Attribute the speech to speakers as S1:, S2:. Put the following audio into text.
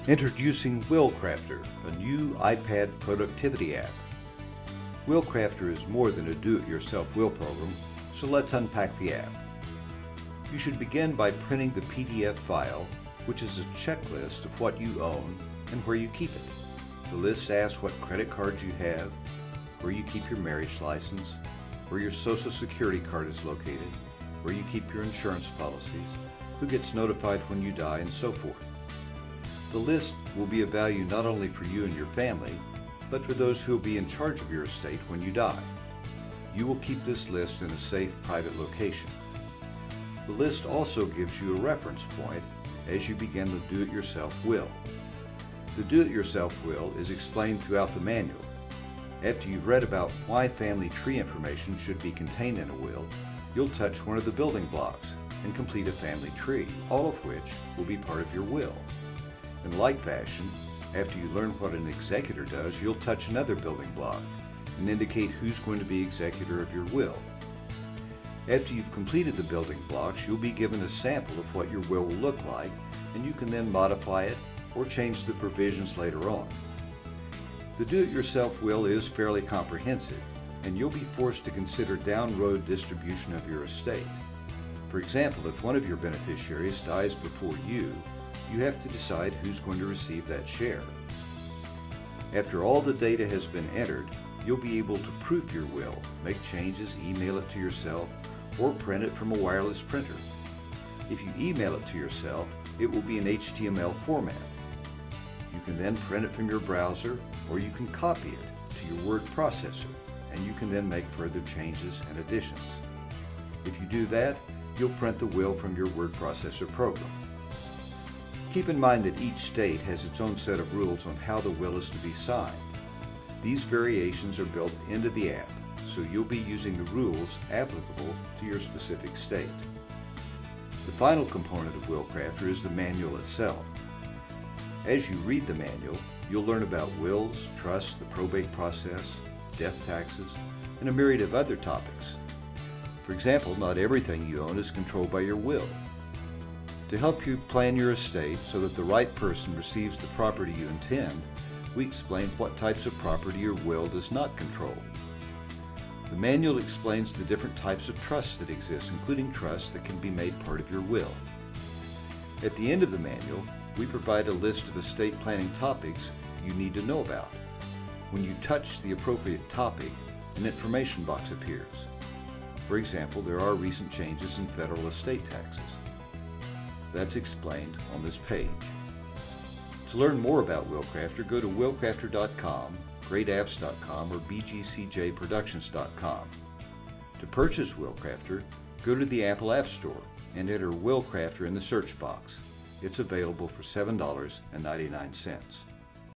S1: Introducing Will Crafter, a new iPad productivity app. Will Crafter is more than a do-it-yourself will program, so let's unpack the app. You should begin by printing the PDF file, which is a checklist of what you own and where you keep it. The list asks what credit cards you have, where you keep your marriage license, where your Social Security card is located, where you keep your insurance policies, who gets notified when you die, and so forth. The list will be of value not only for you and your family, but for those who will be in charge of your estate when you die. You will keep this list in a safe, private location. The list also gives you a reference point as you begin the do-it-yourself will. The do-it-yourself will is explained throughout the manual. After you've read about why family tree information should be contained in a will, you'll touch one of the building blocks and complete a family tree, all of which will be part of your will. In like fashion, after you learn what an executor does, you'll touch another building block and indicate who's going to be executor of your will. After you've completed the building blocks, you'll be given a sample of what your will look like, and you can then modify it or change the provisions later on. The do-it-yourself will is fairly comprehensive, and you'll be forced to consider down-road distribution of your estate. For example, if one of your beneficiaries dies before you have to decide who's going to receive that share. After all the data has been entered, you'll be able to proof your will, make changes, email it to yourself, or print it from a wireless printer. If you email it to yourself, it will be in HTML format. You can then print it from your browser, or you can copy it to your word processor, and you can then make further changes and additions. If you do that, you'll print the will from your word processor program. Keep in mind that each state has its own set of rules on how the will is to be signed. These variations are built into the app, so you'll be using the rules applicable to your specific state. The final component of Will Crafter is the manual itself. As you read the manual, you'll learn about wills, trusts, the probate process, death taxes, and a myriad of other topics. For example, not everything you own is controlled by your will. To help you plan your estate so that the right person receives the property you intend, we explain what types of property your will does not control. The manual explains the different types of trusts that exist, including trusts that can be made part of your will. At the end of the manual, we provide a list of estate planning topics you need to know about. When you touch the appropriate topic, an information box appears. For example, there are recent changes in federal estate taxes. That's explained on this page. To learn more about Will Crafter, go to willcrafter.com, greatapps.com, or bgcjproductions.com. To purchase Will Crafter, go to the Apple App Store and enter Will Crafter in the search box. It's available for $7.99.